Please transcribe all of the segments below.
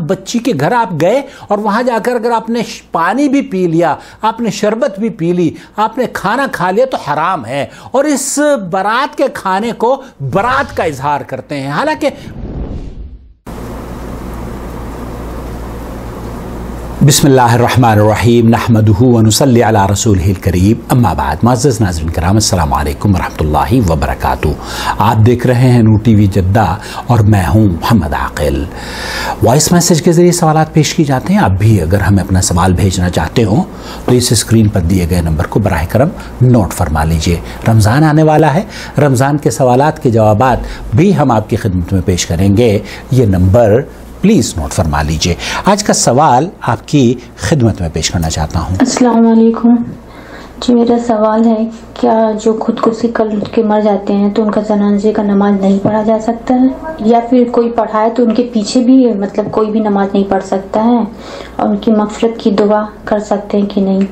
بچی کے گھر آپ گئے اور وہاں جا کر اگر آپ نے پانی بھی پی لیا، آپ نے شربت بھی پی لی، آپ نے کھانا کھا لیا تو حرام ہے، اور اس برات کے کھانے کو برات کا اظہار کرتے ہیں. حالانکہ بسم اللہ الرحمن الرحیم نحمدہ ونصلی علی رسولہ الکریم، اما بعد. معزز ناظرین کرام، السلام علیکم ورحمۃ اللہ وبرکاتہ. آپ دیکھ رہے ہیں نور ٹی وی جدہ اور میں ہوں محمد عاقل. وائس میسج کے ذریعے سوالات پیش کی جاتے ہیں. آپ بھی اگر ہمیں اپنا سوال بھیجنا چاہتے ہوں تو اس اسکرین پر دیے گئے نمبر کو براہ کرم نوٹ فرما لیجئے. رمضان آنے والا ہے، رمضان کے سوالات کے جوابات بھی ہم آپ کی خدمت میں پیش کریں گے. یہ نمبر پلیز نوٹ فرما لیجئے. آج کا سوال آپ کی خدمت میں پیش کرنا چاہتا ہوں. السلام علیکم جی، میرا سوال ہے کیا جو خودکشی کر کے مر جاتے ہیں تو ان کا جنازے کا نماز نہیں پڑھا جا سکتا ہے، یا پھر کوئی پڑھائے تو ان کے پیچھے بھی مطلب کوئی بھی نماز نہیں پڑھ سکتا ہے، اور ان کی مغفرت کی دعا کر سکتے ہیں کہ نہیں،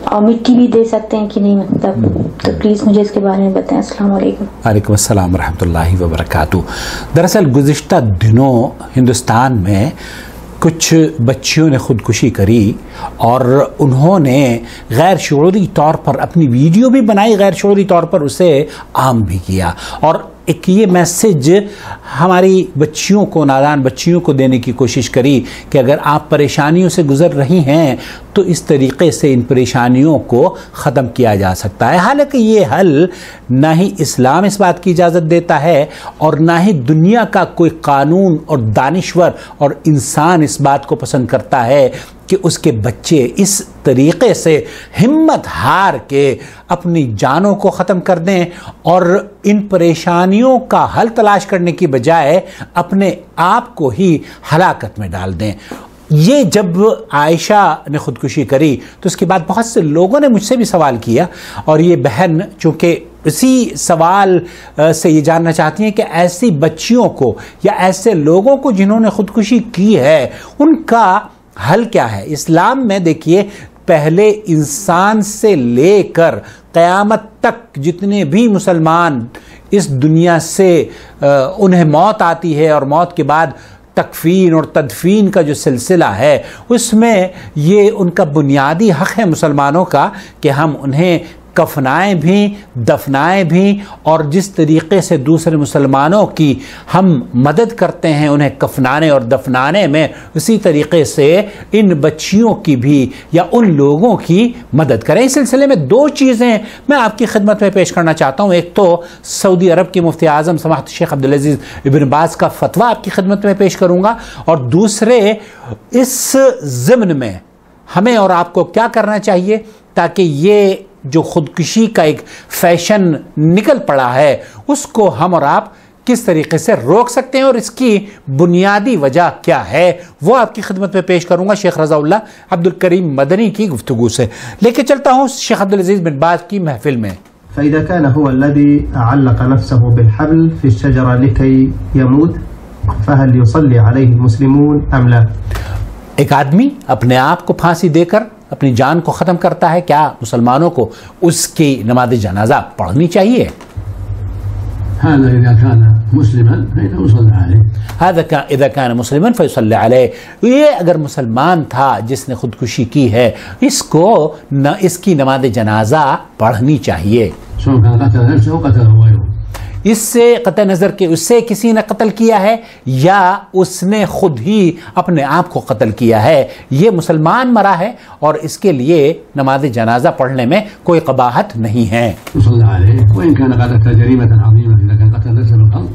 اور مٹی بھی دے سکتے ہیں کہ نہیں، مطلب تو پلیز مجھے اس کے بارے میں بتائیں. السلام علیکم. وعلیکم السلام ورحمۃ اللہ وبرکاتہ. دراصل گزشتہ دنوں ہندوستان میں کچھ بچیوں نے خودکشی کری اور انہوں نے غیر شعوری طور پر اپنی ویڈیو بھی بنائی، غیر شعوری طور پر اسے عام بھی کیا، اور ایک یہ میسج ہماری بچیوں کو، نادان بچیوں کو دینے کی کوشش کری کہ اگر آپ پریشانیوں سے گزر رہی ہیں تو اس طریقے سے ان پریشانیوں کو ختم کیا جا سکتا ہے. حالانکہ یہ حل نہ ہی اسلام اس بات کی اجازت دیتا ہے اور نہ ہی دنیا کا کوئی قانون اور دانشور اور انسان اس بات کو پسند کرتا ہے کہ اس کے بچے اس طریقے سے ہمت ہار کے اپنی جانوں کو ختم کر دیں اور ان پریشانیوں کا حل تلاش کرنے کی بجائے اپنے آپ کو ہی ہلاکت میں ڈال دیں. یہ جب عائشہ نے خودکشی کری تو اس کے بعد بہت سے لوگوں نے مجھ سے بھی سوال کیا، اور یہ بہن چونکہ اسی سوال سے یہ جاننا چاہتی ہیں کہ ایسی بچیوں کو یا ایسے لوگوں کو جنہوں نے خودکشی کی ہے ان کا حل کیا ہے. اسلام میں دیکھیے پہلے انسان سے لے کر قیامت تک جتنے بھی مسلمان اس دنیا سے انہیں موت آتی ہے اور موت کے بعد تکفین اور تدفین کا جو سلسلہ ہے اس میں یہ ان کا بنیادی حق ہے مسلمانوں کا کہ ہم انہیں کفنائیں بھی، دفنائیں بھی، اور جس طریقے سے دوسرے مسلمانوں کی ہم مدد کرتے ہیں انہیں کفنانے اور دفنانے میں، اسی طریقے سے ان بچیوں کی بھی یا ان لوگوں کی مدد کریں. اس سلسلے میں دو چیزیں میں آپ کی خدمت میں پیش کرنا چاہتا ہوں. ایک تو سعودی عرب کے مفتی اعظم سماحت شیخ عبدالعزیز ابن باز کا فتویٰ آپ کی خدمت میں پیش کروں گا، اور دوسرے اس ضمن میں ہمیں اور آپ کو کیا کرنا چاہیے تاکہ یہ جو خودکشی کا ایک فیشن نکل پڑا ہے اس کو ہم اور آپ کس طریقے سے روک سکتے ہیں اور اس کی بنیادی وجہ کیا ہے، وہ آپ کی خدمت میں پیش کروں گا شیخ رضا اللہ عبد الکریم مدنی کی گفتگو سے. لے کے چلتا ہوں شیخ عبدالعزیز بن باز کی محفل میں. فإذا كان هو الذي علق نفسه بالحبل في الشجرة لكي يموت فهل يصلي عليه المسلمون أم لا؟ ایک آدمی اپنے آپ کو پھانسی دے کر اپنی جان کو ختم کرتا ہے، کیا مسلمانوں کو اس کی نماز جنازہ پڑھنی چاہیے؟ هذا إذا كان مسلما فإنه يصلى عليه. هذا إذا كان مسلما فيصلى عليه. یہ اگر مسلمان تھا جس نے خودکشی کی ہے اس کو اس کی نماز جنازہ پڑھنی چاہیے. سواء كان قتل نفسه أو قتله غيره. اس سے قطع نظر کہ اس سے کسی نے قتل کیا ہے یا اس نے خود ہی اپنے آپ کو قتل کیا ہے، یہ مسلمان مرا ہے اور اس کے لیے نماز جنازہ پڑھنے میں کوئی قباحت نہیں ہے. يصلى عليه وإن كان قد أتى جريمة عظيمة. إذا كان قتل نفسه بالقتل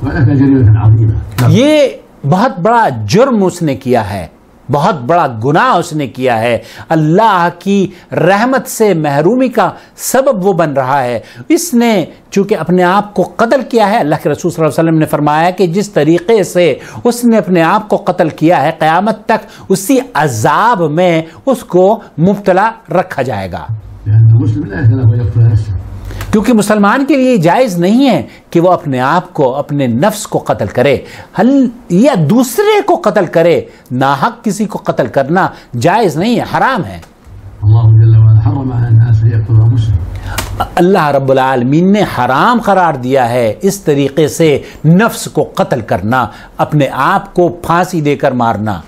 قد أتى جريمة عظيمة. یہ بہت بڑا جرم اس نے کیا ہے، بہت بڑا گناہ اس نے کیا ہے، اللہ کی رحمت سے محرومی کا سبب وہ بن رہا ہے. اس نے چونکہ اپنے آپ کو قتل کیا ہے، اللہ کے رسول صلی اللہ علیہ وسلم نے فرمایا کہ جس طریقے سے اس نے اپنے آپ کو قتل کیا ہے قیامت تک اسی عذاب میں اس کو مبتلا رکھا جائے گا. کیونکہ مسلمان کے لیے جائز نہیں ہے کہ وہ اپنے آپ کو، اپنے نفس کو قتل کرے، یا دوسرے کو قتل کرے. ناحق کسی کو قتل کرنا جائز نہیں ہے، حرام ہے. اللہ رب العالمین نے حرام قرار دیا ہے اس طریقے سے نفس کو قتل کرنا، اپنے آپ کو پھانسی دے کر مارنا۔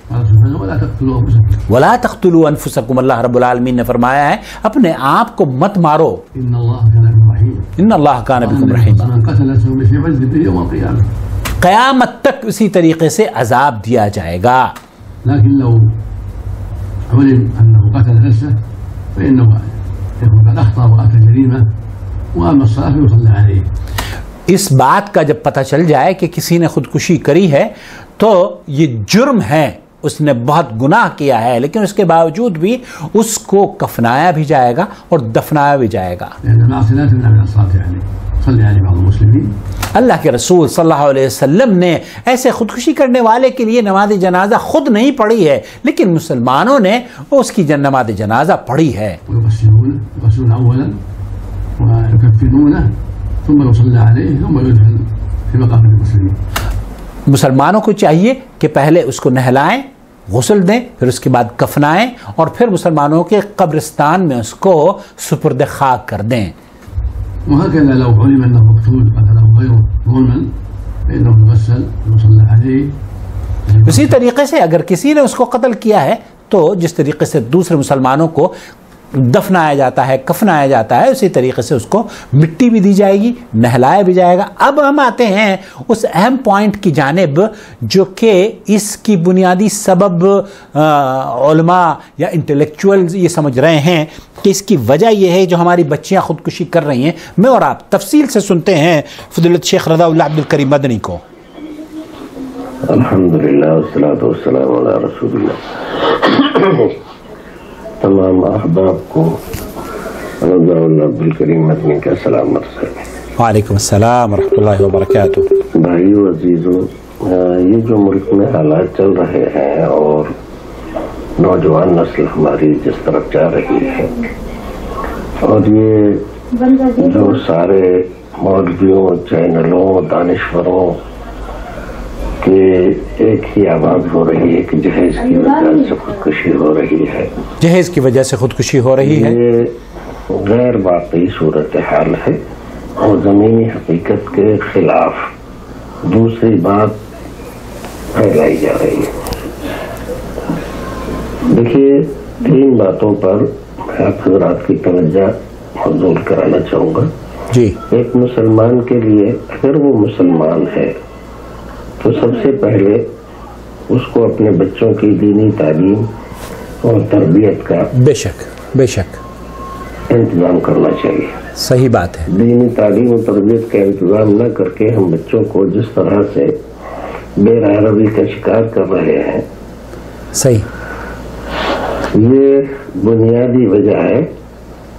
وَلَا تَقْتُلُوا أَنفُسَكُمْ، اللہ رب العالمین نے فرمایا ہے اپنے آپ کو مت مارو، ان اللہ کان بکم رحیم، قیامت تک اسی طریقے سے عذاب دیا جائے گا۔ لیکن لو علم انه قتل نفسه فانه يكون قد اخطا واتى جريمه واما الصلاه يصلى عليه۔ اس بات کا جب پتہ چل جائے کہ کسی نے خودکشی کری ہے تو یہ جرم ہے، اس نے بہت گناہ کیا ہے، لیکن اس کے باوجود بھی اس کو کفنایا بھی جائے گا اور دفنایا بھی جائے گا۔ اللہ کے رسول صلی اللہ علیہ وسلم نے ایسے خودکشی کرنے والے کے لیے نماز جنازہ خود نہیں پڑھی ہے، لیکن مسلمانوں نے اس کی نماز جنازہ پڑھی ہے۔ مسلمانوں کو چاہیے کہ پہلے اس کو نہلائیں، غسل دیں، پھر اس کے بعد کفنائیں، اور پھر مسلمانوں کے قبرستان میں اس کو سپرد خاک کر دیں۔ وهكذا لو علم انه مقتول قتله غيره ظلما فانه يغسل ويصلى عليه۔ اسی طریقے سے اگر کسی نے اس کو قتل کیا ہے تو جس طریقے سے دوسرے مسلمانوں کو دفنایا جاتا ہے، کفنایا جاتا ہے، اسی طریقے سے اس کو مٹی بھی دی جائے گی، نہلایا بھی جائے گا۔ اب ہم آتے ہیں اس اہم پوائنٹ کی جانب جو کہ اس کی بنیادی سبب علماء یا انٹلیکچوئلز یہ سمجھ رہے ہیں کہ اس کی وجہ یہ ہے جو ہماری بچیاں خودکشی کر رہی ہیں۔ میں اور آپ تفصیل سے سنتے ہیں فضیلت شیخ رضا اللہ عبد الکریم مدنی کو۔ الحمدللہ والصلاۃ والسلام علی رسول اللہ۔ تمام احباب کو رضا اللہ عبد الکریم مدنی کا سلام عرض ہے۔ وعلیکم السلام ورحمۃ اللہ وبرکاتہ۔ بھائیو عزیزو، یہ جو ملک میں حالات چل رہے ہیں اور نوجوان نسل ہماری جس طرف جا رہی ہے، اور یہ جو سارے مولویوں، چینلوں، دانشوروں کہ ایک ہی آواز ہو رہی ہے کہ جہیز کی وجہ سے خودکشی ہو رہی ہے، جہیز کی وجہ سے خودکشی ہو رہی ہے، یہ غیر واقعی صورتحال ہے اور زمینی حقیقت کے خلاف دوسری بات پھیلائی جا رہی ہے۔ دیکھیے، تین باتوں پر آپ حضرات کی توجہ مبذول کرانا چاہوں گا۔ جی، ایک مسلمان کے لیے اگر وہ مسلمان ہے تو سب سے پہلے اس کو اپنے بچوں کی دینی تعلیم اور تربیت کا بے شک بے شک انتظام کرنا چاہیے۔ صحیح بات ہے۔ دینی تعلیم اور تربیت کا انتظام نہ کر کے ہم بچوں کو جس طرح سے بے راہ روی کا شکار کر رہے ہیں، صحیح، یہ بنیادی وجہ ہے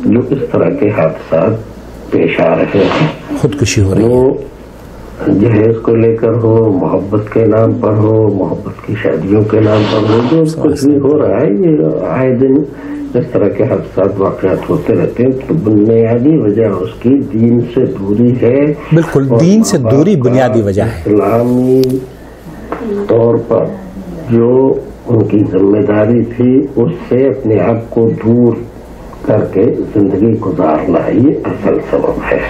جو اس طرح کے حادثات پیش آ رہے ہیں۔ خودکشی ہو رہی ہے، وہ جہیز کو لے کر ہو، محبت کے نام پر ہو، محبت کی شادیوں کے نام پر ہو، جو کچھ بھی ہو رہا ہے، یہ آئے دن اس طرح کے حادثات واقعات ہوتے رہتے ہیں۔ تو بنیادی وجہ اس کی دین سے دوری ہے۔ بالکل، دین سے دوری بنیادی وجہ ہے۔ اسلامی طور پر جو ان کی ذمہ داری تھی اس سے اپنے آپ کو دور کر کے زندگی گزارنا، یہ اصل سبب ہے۔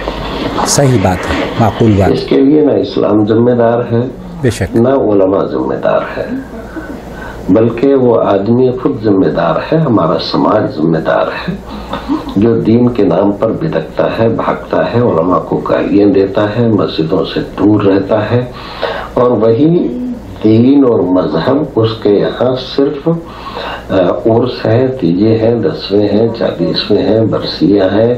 صحیح بات ہے، معقول بات۔ اس کے لیے نہ اسلام ذمہ دار ہے، بے شک، نہ علماء ذمہ دار ہے، بلکہ وہ آدمی خود ذمہ دار ہے، ہمارا سماج ذمہ دار ہے، جو دین کے نام پر بھٹکتا ہے، بھاگتا ہے، علماء کو گالیاں دیتا ہے، مسجدوں سے دور رہتا ہے، اور وہی دین اور مذہب اس کے یہاں صرف عرس ہیں، تیجے ہیں، 10ویں ہیں، 40ویں ہیں، برسیاں ہیں،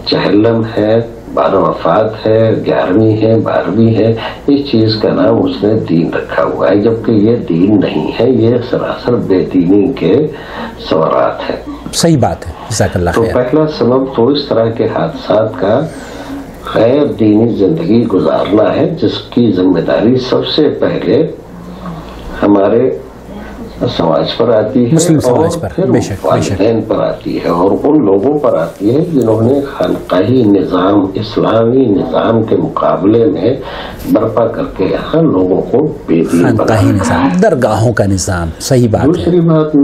چہلم ہے، 12 وفات ہے، 11ویں ہے، 12ویں ہے، اس چیز کا نام اس نے دین رکھا ہوا ہے، جبکہ یہ دین نہیں ہے، یہ سراسر بے دینی کے سوالات ہیں۔ صحیح بات ہے، جزاک اللہ تو خیر۔ پہلا سبب تو اس طرح کے حادثات کا غیر دینی زندگی گزارنا ہے، جس کی ذمہ داری سب سے پہلے ہمارے سماج پر آتی ہے، مسلم سماج اور پر، پھر بے شک، بے شک۔ والدین پر آتی ہے، اور ان لوگوں پر آتی ہے جنہوں نے خانقاہی نظام، اسلامی نظام کے مقابلے میں برپا کر کے یہاں لوگوں کو بے دین خانقاہی بنایا۔ نظام، درگاہوں کا نظام، صحیح بات ہے۔ دوسری بات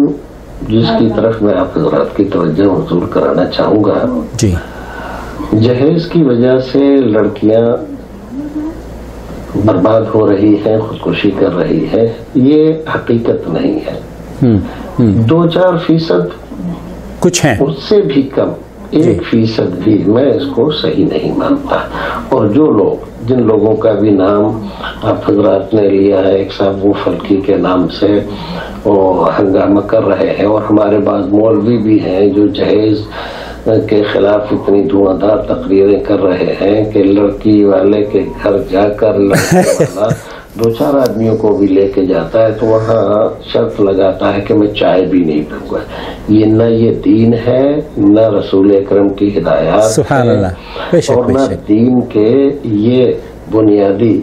جس کی طرف میں آپ حضرات کی توجہ حضور کرانا چاہوں گا، جی، جہیز کی وجہ سے لڑکیاں برباد ہو رہی ہیں، خودکشی کر رہی ہیں، یہ حقیقت نہیں ہے۔ 2-4% کچھ ہیں، اس سے بھی کم، 1% بھی میں اس کو صحیح نہیں مانتا۔ اور جو لوگ، جن لوگوں کا بھی نام آپ حضرات نے لیا ہے، ایک صاحب فلکی کے نام سے وہ ہنگامہ کر رہے ہیں، اور ہمارے بعض مولوی بھی ہیں جو جہیز کے خلاف اتنی دھواں دار تقریریں کر رہے ہیں کہ لڑکی والے کے گھر جا کر لڑکے والا 2-4 آدمیوں کو بھی لے کے جاتا ہے تو وہاں شرط لگاتا ہے کہ میں چائے بھی نہیں پیوں گا۔ یہ نہ یہ دین ہے، نہ رسول اکرم کی ہدایات سبحان ہے، اللہ، اور نہ دین کے یہ بنیادی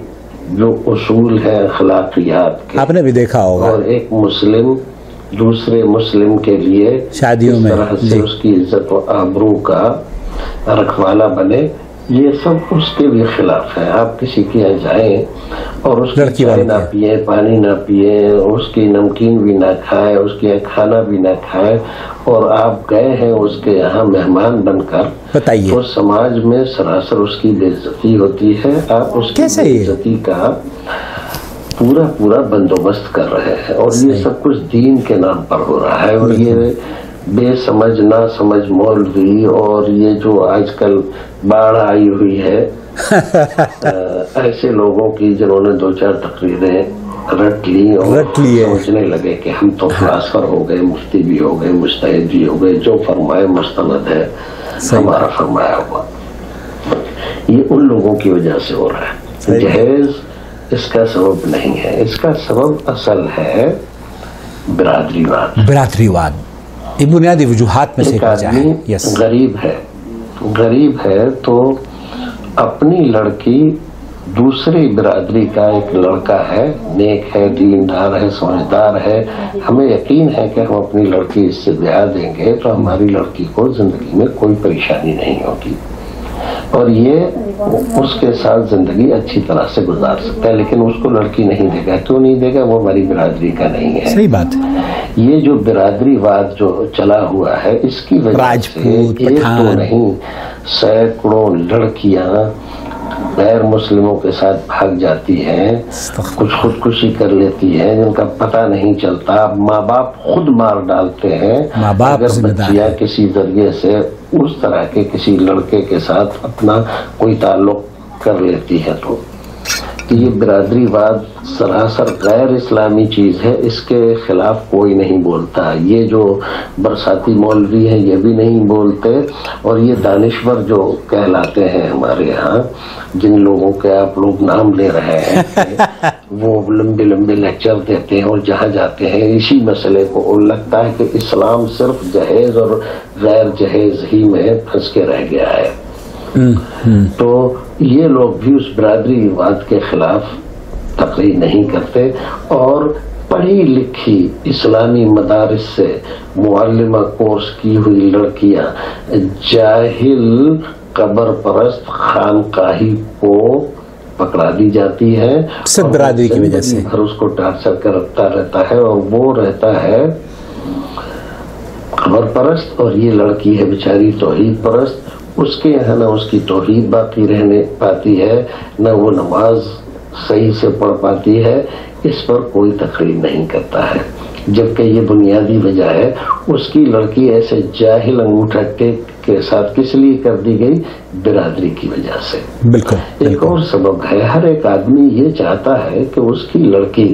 جو اصول ہیں اخلاقیات کے۔ آپ نے بھی دیکھا ہوگا، اور ایک مسلم دوسرے مسلم کے لیے شادیوں میں اس طرح سے اس کی عزت و آبرو کا رکھوالا بنے، یہ سب اس کے بھی خلاف ہے۔ آپ کسی کے یہاں جائیں اور اس کی چائے نہ پیئے، پانی نہ پیئے، اس کی نمکین بھی نہ کھائے، اس کے یہاں کھانا بھی نہ کھائے، اور آپ گئے ہیں اس کے یہاں مہمان بن کر، بتائیے تو سماج میں سراسر اس کی بے عزتی ہوتی ہے۔ آپ اس کی بے عزتی کا پورا بندوبست کر رہے ہیں، اور یہ سب کچھ دین کے نام پر ہو رہا ہے۔ اور یہ بے سمجھ نہ سمجھ مولوی اور یہ جو آج کل باڑھ آئی ہوئی ہے ایسے لوگوں کی، جنہوں نے 2-4 تقریریں رٹ لی اور سوچنے لگے کہ ہم تو فلاسفر ہو گئے، مفتی بھی ہو گئے، مجتہد بھی ہو گئے، جو فرمائے مستند ہے ہمارا فرمایا ہوا۔ یہ ان لوگوں کی وجہ سے ہو رہا ہے۔ جہیز اس کا سبب نہیں ہے، اس کا سبب اصل ہے برادری واد۔ یہ بنیادی وجوہات میں سے ایک آدمی غریب ہے تو اپنی لڑکی دوسری برادری کا ایک لڑکا ہے، نیک ہے، دیندار ہے، سمجھدار ہے، ہمیں یقین ہے کہ ہم اپنی لڑکی اس سے بیاہ دیں گے تو ہماری لڑکی کو زندگی میں کوئی پریشانی نہیں ہوگی، اور یہ اس کے ساتھ زندگی اچھی طرح سے گزار سکتا ہے۔ لیکن اس کو لڑکی نہیں دے گا، کیوں نہیں دے گا؟ وہ ہماری برادری کا نہیں ہے۔ صحیح بات ہے۔ یہ جو برادری واد جو چلا ہوا ہے، اس کی وجہ سے ایک تو نہیں، سینکڑوں لڑکیاں غیر مسلموں کے ساتھ بھاگ جاتی ہیں، کچھ خودکشی کر لیتی ہیں جن کا پتہ نہیں چلتا، ماں باپ خود مار ڈالتے ہیں اگر بچیاں کسی ذریعے سے اس طرح کے کسی لڑکے کے ساتھ اپنا کوئی تعلق کر لیتی ہے۔ تو یہ برادری واد سراسر غیر اسلامی چیز ہے، اس کے خلاف کوئی نہیں بولتا۔ یہ جو برساتی مولوی ہیں یہ بھی نہیں بولتے، اور یہ دانشور جو کہلاتے ہیں ہمارے یہاں، جن لوگوں کے آپ لوگ نام لے رہے ہیں وہ لمبے لمبے لیکچر دیتے ہیں، اور جہاں جاتے ہیں اسی مسئلے کو لگتا ہے کہ اسلام صرف جہیز اور غیر جہیز ہی میں پھنس کے رہ گیا ہے۔ تو یہ لوگ بھی اس برادری واد کے خلاف تقریر نہیں کرتے، اور پڑھی لکھی اسلامی مدارس سے معلمہ کورس کی ہوئی لڑکیاں جاہل قبر پرست خانقاہی کو پکڑا دی جاتی ہے، سب برادری کی وجہ سے پھر اس کو ٹارچر کرتا رہتا ہے، اور وہ رہتا ہے قبر پرست، اور یہ لڑکی ہے بیچاری توحید پرست۔ اس کے یہاں نہ اس کی توحید باقی رہنے پاتی ہے، نہ وہ نماز صحیح سے پڑھ پاتی ہے، اس پر کوئی تقریر نہیں کرتا ہے، جبکہ یہ بنیادی وجہ ہے۔ اس کی لڑکی ایسے جاہل انگوٹھا کے ساتھ کس لیے کر دی گئی؟ برادری کی وجہ سے۔ بالکل ایک اور سبب ہے، ہر ایک آدمی یہ چاہتا ہے کہ اس کی لڑکی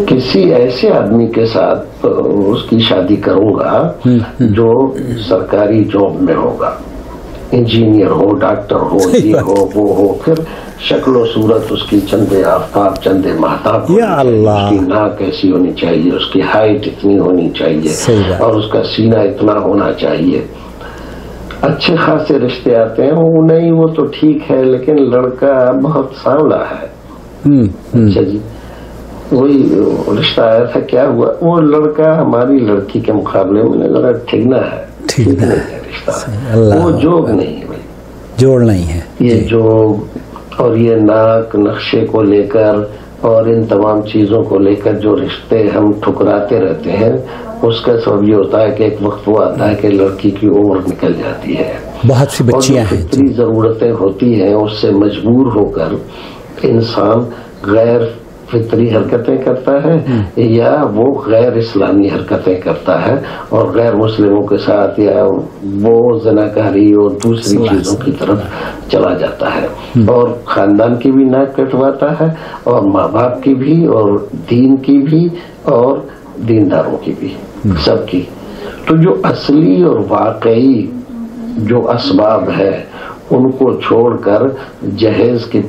کسی ایسے آدمی کے ساتھ اس کی شادی کروں گا جو سرکاری جاب میں ہوگا، انجینئر ہو، ڈاکٹر ہو، یہ ہو وہ ہو، پھر شکل و صورت اس کی چندے آفتاب چندے مہتاب، اس کی ناک ایسی ہونی چاہیے، اس کی ہائٹ اتنی ہونی چاہیے، اور اس کا سینہ اتنا ہونا چاہیے۔ اچھے خاصے رشتے آتے ہیں، وہ نہیں وہ تو ٹھیک ہے، لیکن لڑکا بہت سانولا ہے۔ اچھا جی، وہی رشتہ آیا تھا، کیا ہوا؟ وہ لڑکا ہماری لڑکی کے مقابلے میں ذرا ٹھگنا ہے، رشتہ وہ جوگ نہیں ہے، جوڑ نہیں ہے۔ یہ جوگ اور یہ ناک نقشے کو لے کر اور ان تمام چیزوں کو لے کر جو رشتے ہم ٹھکراتے رہتے ہیں، اس کا سبب یہ ہوتا ہے کہ ایک وقت وہ آتا ہے کہ لڑکی کی عمر نکل جاتی ہے، بہت سی بچیاں ہیں، فطری ضرورتیں ہوتی ہیں، اس سے مجبور ہو کر انسان غیر فطری حرکتیں کرتا ہے یا وہ غیر اسلامی حرکتیں کرتا ہے اور غیر مسلموں کے ساتھ یا وہ زناکاری اور دوسری چیزوں کی طرف چلا جاتا ہے، اور خاندان کی بھی ناک کٹواتا ہے اور ماں باپ کی بھی اور دین کی بھی اور دینداروں کی بھی، سب کی۔ تو جو اصلی اور واقعی جو اسباب ہے ان کو چھوڑ کر جہیز کے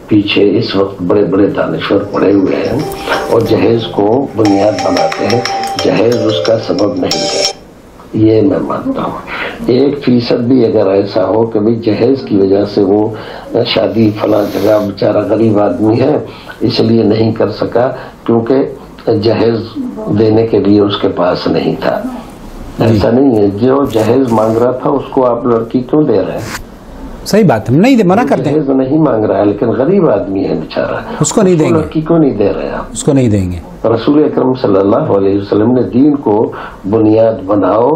پیچھے اس وقت بڑے بڑے دانشور پڑے ہوئے ہیں اور جہیز کو بنیاد بناتے ہیں۔ جہیز اس کا سبب نہیں ہے، یہ میں مانتا ہوں۔ 1% بھی اگر ایسا ہو کہ بھی جہیز کی وجہ سے وہ شادی فلاں جگہ بیچارہ غریب آدمی ہے اس لیے نہیں کر سکا کیونکہ جہیز دینے کے لیے اس کے پاس نہیں تھا، ایسا نہیں ہے۔ جو جہیز مانگ رہا تھا اس کو آپ لڑکی کیوں دے رہے ہیں؟ صحیح بات ہے، نہیں دے، منع کرتے ہیں، جہیز نہیں مانگ رہا ہے لیکن غریب آدمی ہے بیچارہ، اس کو نہیں دیں گے، لڑکی کو نہیں دے رہے آپ، اس کو نہیں دیں گے۔ رسول اکرم صلی اللہ علیہ وسلم نے دین کو بنیاد بناؤ،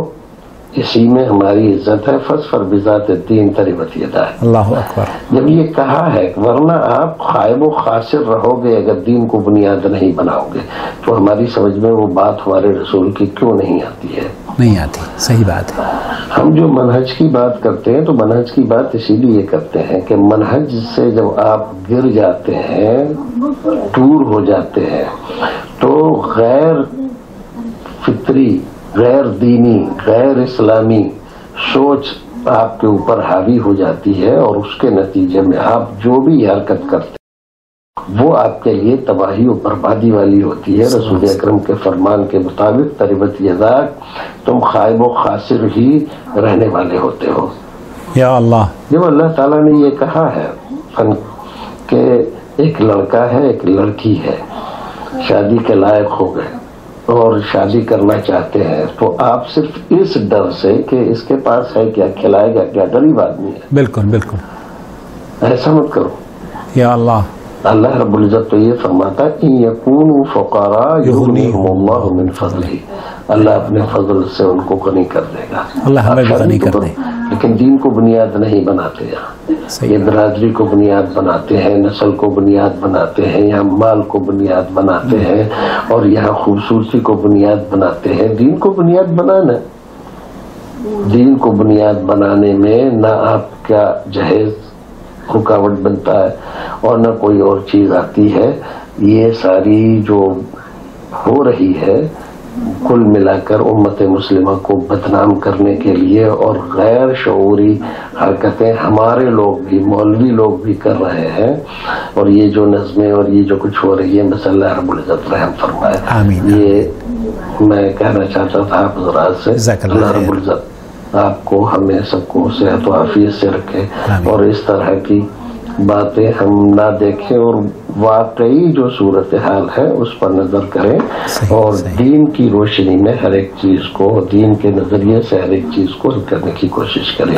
اسی میں ہماری عزت ہے، فاظفر بذات الدین تربت یداک۔ اللہ اکبر۔ جب یہ کہا ہے ورنہ آپ خائب و خاسر رہو گے اگر دین کو بنیاد نہیں بناؤ گے، تو ہماری سمجھ میں وہ بات ہمارے رسول کی کیوں نہیں آتی ہے؟ نہیں آتی، صحیح بات ہے۔ ہم جو منہج کی بات کرتے ہیں تو منہج کی بات اسی لیے کرتے ہیں کہ منہج سے جب آپ گر جاتے ہیں، دور ہو جاتے ہیں، تو غیر فطری، غیر دینی، غیر اسلامی سوچ آپ کے اوپر حاوی ہو جاتی ہے اور اس کے نتیجے میں آپ جو بھی حرکت کرتے ہیں وہ آپ کے لیے تباہی و بربادی والی ہوتی ہے۔ رسول اکرم کے فرمان کے مطابق تربت یداک، تم خائب و خاسر ہی رہنے والے ہوتے ہو۔ یا اللہ، جب اللہ تعالیٰ نے یہ کہا ہے کہ ایک لڑکا ہے ایک لڑکی ہے، شادی کے لائق ہو گئے اور شادی کرنا چاہتے ہیں، تو آپ صرف اس ڈر سے کہ اس کے پاس ہے کیا، کھلائے گا کیا، غریب آدمی ہے، بالکل بالکل، ایسا مت کرو۔ یا اللہ، اللہ رب العزت تو یہ فرماتا ہے ان یکونوا فقراء یغنیہم اللہ من فضلہ، اللہ اپنے فضل سے ان کو غنی کر دے گا، اللہ ہمیں بھی غنی کر دے۔ لیکن دین کو بنیاد نہیں بناتے یہاں، یہ برادری کو بنیاد بناتے ہیں، نسل کو بنیاد بناتے ہیں، یہاں مال کو بنیاد بناتے ہیں اور یہاں خوبصورتی کو بنیاد بناتے ہیں۔ دین کو بنیاد بنانا، دین کو بنیاد بنانے میں نہ آپ کا جہیز رکاوٹ بنتا ہے اور نہ کوئی اور چیز آتی ہے۔ یہ ساری جو ہو رہی ہے کل ملا کر امت مسلمہ کو بدنام کرنے کے لیے اور غیر شعوری حرکتیں ہمارے لوگ بھی، مولوی لوگ بھی کر رہے ہیں، اور یہ جو نظمیں اور یہ جو کچھ ہو رہی ہے، بس اللہ رب العزت رحم فرمائے۔ آمین۔ یہ میں کہنا چاہتا تھا آپ حضرات سے، اللہ رب العزت آپ کو ہمیں سب کو صحت و عافیت سے رکھے اور اس طرح کی باتیں ہم نہ دیکھیں اور واقعی جو صورتحال ہے اس پر نظر کریں اور دین کی روشنی میں ہر ایک چیز کو، دین کے نظریے سے ہر ایک چیز کو حل کرنے کی کوشش کریں۔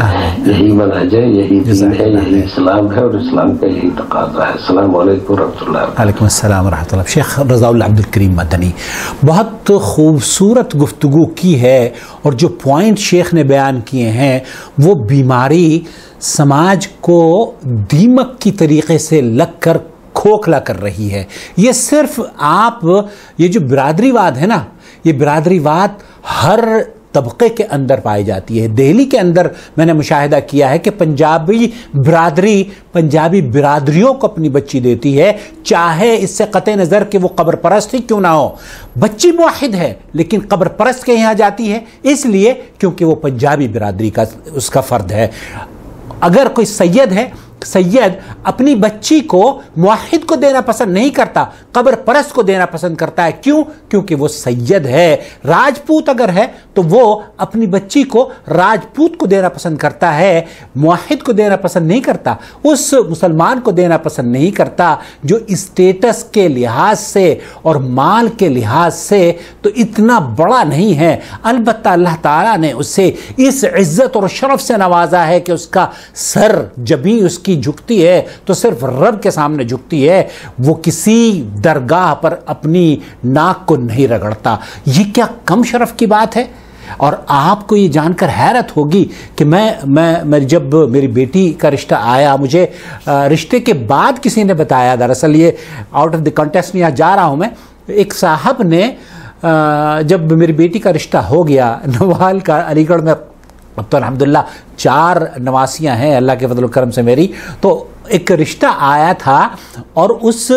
یہی منہج ہے، یہی دین ہے، یہی اسلام ہے اور اسلام کا یہی تقاضا ہے۔ السلام علیکم ورحمۃ اللہ۔ وعلیکم السلام ورحمۃ اللہ۔ شیخ رضا اللہ عبد الکریم مدنی، بہت خوبصورت گفتگو کی ہے اور جو پوائنٹ شیخ نے بیان کیے ہیں وہ بیماری سماج کو دیمک کی طریقے سے لگ کر کھوکھلا کر رہی ہے۔ یہ صرف آپ یہ جو برادری واد ہے نا، یہ برادری واد ہر طبقے کے اندر پائی جاتی ہے۔ دہلی کے اندر میں نے مشاہدہ کیا ہے کہ پنجابی برادری پنجابی برادریوں کو اپنی بچی دیتی ہے، چاہے اس سے قطع نظر کہ وہ قبر پرست ہی کیوں نہ ہو۔ بچی موحد ہے لیکن قبر پرست کے یہاں جاتی ہے، اس لیے کیونکہ وہ پنجابی برادری کا اس کا فرد ہے۔ اگر کوئی سید ہے، سید اپنی بچی کو موحد کو دینا پسند نہیں کرتا، قبر پرست کو دینا پسند کرتا ہے۔ کیوں؟ کیونکہ وہ سید ہے۔ راجپوت اگر ہے تو وہ اپنی بچی کو راجپوت کو دینا پسند کرتا ہے، موحد کو دینا پسند نہیں کرتا، اس مسلمان کو دینا پسند نہیں کرتا جو اسٹیٹس کے لحاظ سے اور مال کے لحاظ سے تو اتنا بڑا نہیں ہے۔ البتہ اللہ تعالیٰ نے اسے اس عزت اور شرف سے نوازا ہے کہ اس کا سر جبیں، اس کی جھکتی ہے تو صرف رب کے سامنے جھکتی ہے، وہ کسی درگاہ پر اپنی ناک کو نہیں رگڑتا۔ یہ کیا کم شرف کی بات ہے؟ اور آپ کو یہ جان کر حیرت ہوگی کہ میں جب میری بیٹی کا رشتہ آیا، مجھے رشتے کے بعد کسی نے بتایا، دراصل یہ آؤٹ آف دی کانٹیکسٹ یہاں جا رہا ہوں میں، ایک صاحب نے جب میری بیٹی کا رشتہ ہو گیا نوال کا، علی گڑھ میں اب تو الحمدللہ 4 نواسیاں ہیں اللہ کے فضل و کرم سے میری، تو ایک رشتہ آیا تھا اور اس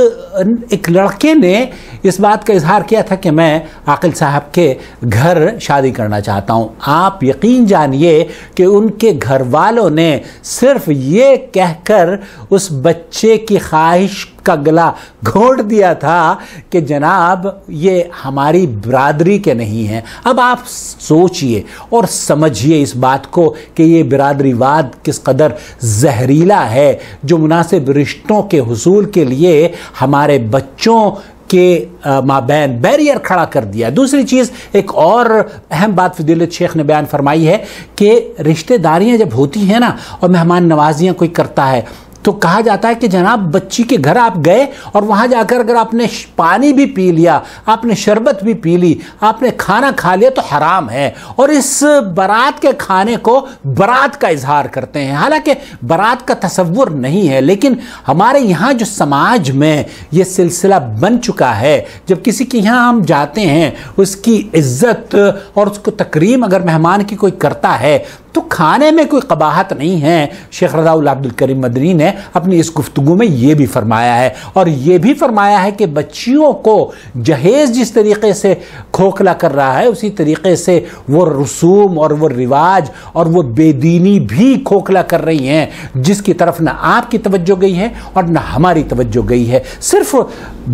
ایک لڑکے نے اس بات کا اظہار کیا تھا کہ میں عاقل صاحب کے گھر شادی کرنا چاہتا ہوں۔ آپ یقین جانیے کہ ان کے گھر والوں نے صرف یہ کہہ کر اس بچے کی خواہش کا گلا گھونٹ دیا تھا کہ جناب یہ ہماری برادری کے نہیں ہیں۔ اب آپ سوچئے اور سمجھئے اس بات کو کہ یہ برادری واد کس قدر زہریلا ہے، جو مناسب رشتوں کے حصول کے لیے ہمارے بچوں کے مابین بیریئر کھڑا کر دیا۔ دوسری چیز، ایک اور اہم بات فضیلت شیخ نے بیان فرمائی ہے کہ رشتہ داریاں جب ہوتی ہیں نا اور مہمان نوازیاں کوئی کرتا ہے تو کہا جاتا ہے کہ جناب بچی کے گھر آپ گئے اور وہاں جا کر اگر آپ نے پانی بھی پی لیا، آپ نے شربت بھی پی لی، آپ نے کھانا کھا لیا تو حرام ہے، اور اس برات کے کھانے کو برات کا اظہار کرتے ہیں، حالانکہ برات کا تصور نہیں ہے۔ لیکن ہمارے یہاں جو سماج میں یہ سلسلہ بن چکا ہے، جب کسی کے یہاں ہم جاتے ہیں اس کی عزت اور اس کو تکریم اگر مہمان کی کوئی کرتا ہے تو کھانے میں کوئی قباحت نہیں ہے۔ شیخ رضا اللہ عبد الکریم مدنی نے اپنی اس گفتگو میں یہ بھی فرمایا ہے، اور یہ بھی فرمایا ہے کہ بچیوں کو جہیز جس طریقے سے کھوکھلا کر رہا ہے اسی طریقے سے وہ رسوم اور وہ رواج اور وہ بے دینی بھی کھوکھلا کر رہی ہیں، جس کی طرف نہ آپ کی توجہ گئی ہے اور نہ ہماری توجہ گئی ہے۔ صرف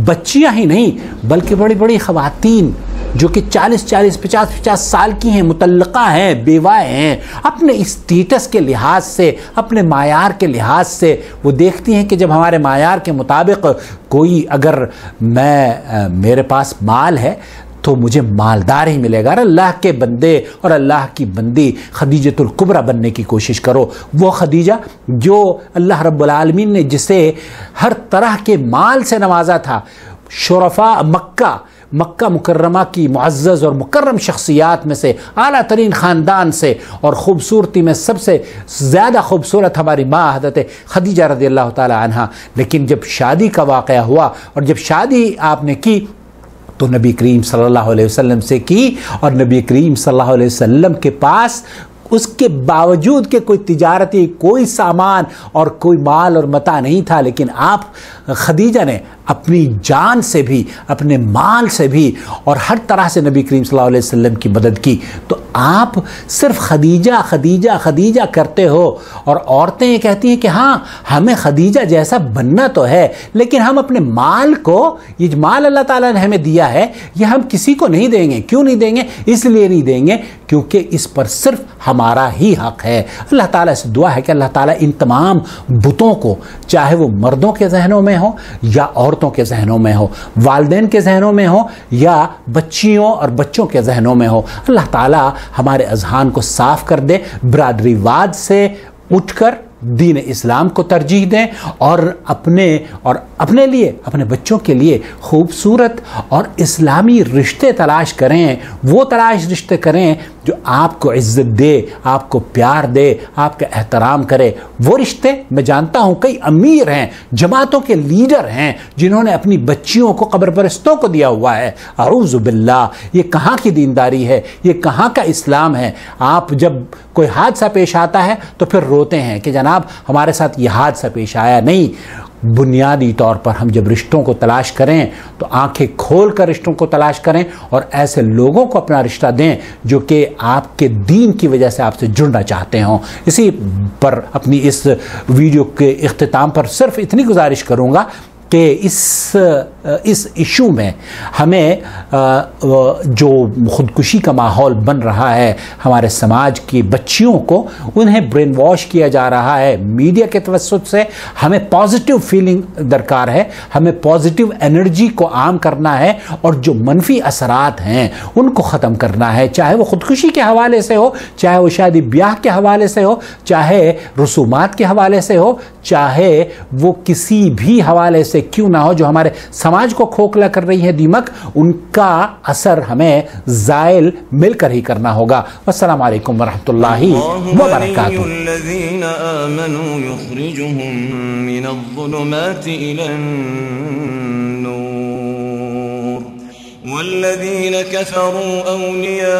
بچیاں ہی نہیں بلکہ بڑی بڑی خواتین جو کہ 50 سال کی ہیں، مطلقہ ہیں، بیوہ ہیں، اپنے اسٹیٹس کے لحاظ سے، اپنے معیار کے لحاظ سے وہ دیکھتی ہیں کہ جب ہمارے معیار کے مطابق کوئی اگر میرے پاس مال ہے تو مجھے مالدار ہی ملے گا۔ اور اللہ کے بندے اور اللہ کی بندی خدیجۃ الکبریٰ بننے کی کوشش کرو، وہ خدیجہ جو اللہ رب العالمین نے جسے ہر طرح کے مال سے نوازا تھا، شرفاء مکہ مکرمہ کی معزز اور مکرم شخصیات میں سے، اعلیٰ ترین خاندان سے، اور خوبصورتی میں سب سے زیادہ خوبصورت ہماری ماں حضرت خدیجہ رضی اللہ تعالی عنہا۔ لیکن جب شادی کا واقعہ ہوا اور جب شادی آپ نے کی تو نبی کریم صلی اللہ علیہ وسلم سے کی، اور نبی کریم صلی اللہ علیہ وسلم کے پاس اس کے باوجود کہ کوئی تجارتی کوئی سامان اور کوئی مال اور متاع نہیں تھا، لیکن آپ خدیجہ نے اپنی جان سے بھی، اپنے مال سے بھی اور ہر طرح سے نبی کریم صلی اللہ علیہ وسلم کی مدد کی۔ تو آپ صرف خدیجہ خدیجہ خدیجہ کرتے ہو، اور عورتیں یہ کہتی ہیں کہ ہاں ہمیں خدیجہ جیسا بننا تو ہے، لیکن ہم اپنے مال کو، یہ جو مال اللہ تعالیٰ نے ہمیں دیا ہے، یہ ہم کسی کو نہیں دیں گے۔ کیوں نہیں دیں گے؟ اس لیے نہیں دیں گے کیونکہ اس پر صرف ہمارا ہی حق ہے۔ اللہ تعالیٰ سے دعا ہے کہ اللہ تعالیٰ ان تمام بتوں کو، چاہے وہ مردوں کے ذہنوں میں ہو یا عورتوں کے ذہنوں میں ہو، والدین کے ذہنوں میں ہو یا بچیوں اور بچوں کے ذہنوں میں ہو، اللہ تعالیٰ ہمارے اذہان کو صاف کر دے، برادری واد سے اٹھ کر دین اسلام کو ترجیح دیں، اور اپنے لیے، اپنے بچوں کے لیے خوبصورت اور اسلامی رشتے تلاش کریں، وہ رشتے کریں جو آپ کو عزت دے، آپ کو پیار دے، آپ کا احترام کرے۔ وہ رشتے میں جانتا ہوں کئی امیر ہیں، جماعتوں کے لیڈر ہیں جنہوں نے اپنی بچیوں کو قبر پرستوں کو دیا ہوا ہے۔ اعوذ باللہ، یہ کہاں کی دینداری ہے؟ یہ کہاں کا اسلام ہے؟ آپ جب کوئی حادثہ پیش آتا ہے تو پھر روتے ہیں کہ جناب ہمارے ساتھ یہ حادثہ پیش آیا۔ نہیں، بنیادی طور پر ہم جب رشتوں کو تلاش کریں تو آنکھیں کھول کر رشتوں کو تلاش کریں، اور ایسے لوگوں کو اپنا رشتہ دیں جو کہ آپ کے دین کی وجہ سے آپ سے جڑنا چاہتے ہوں۔ اسی پر اپنی اس ویڈیو کے اختتام پر صرف اتنی گزارش کروں گا کہ اس ایشو میں ہمیں جو خودکشی کا ماحول بن رہا ہے ہمارے سماج کی بچیوں کو انہیں برین واش کیا جا رہا ہے میڈیا کے توسط سے. ہمیں پازیٹیو فیلنگ درکار ہے, ہمیں پازیٹیو انرجی کو عام کرنا ہے اور جو منفی اثرات ہیں ان کو ختم کرنا ہے, چاہے وہ خودکشی کے حوالے سے ہو, چاہے وہ شادی بیاہ کے حوالے سے ہو, چاہے رسومات کے حوالے سے ہو, چاہے وہ کسی بھی حوالے سے کیوں نہ ہو جو ہمارے سماج کو کھوکھلا کر رہی ہے دیمک, ان کا اثر ہمیں زائل مل کر ہی کرنا ہوگا. والسلام علیکم ورحمۃ اللہ وبرکاتہ. الذين آمنوا يخرجهم من الظلمات إلى النور والذين كفروا أولياؤهم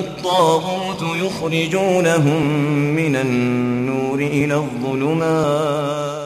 الطاغوت يخرجونهم من النور إلى الظلمات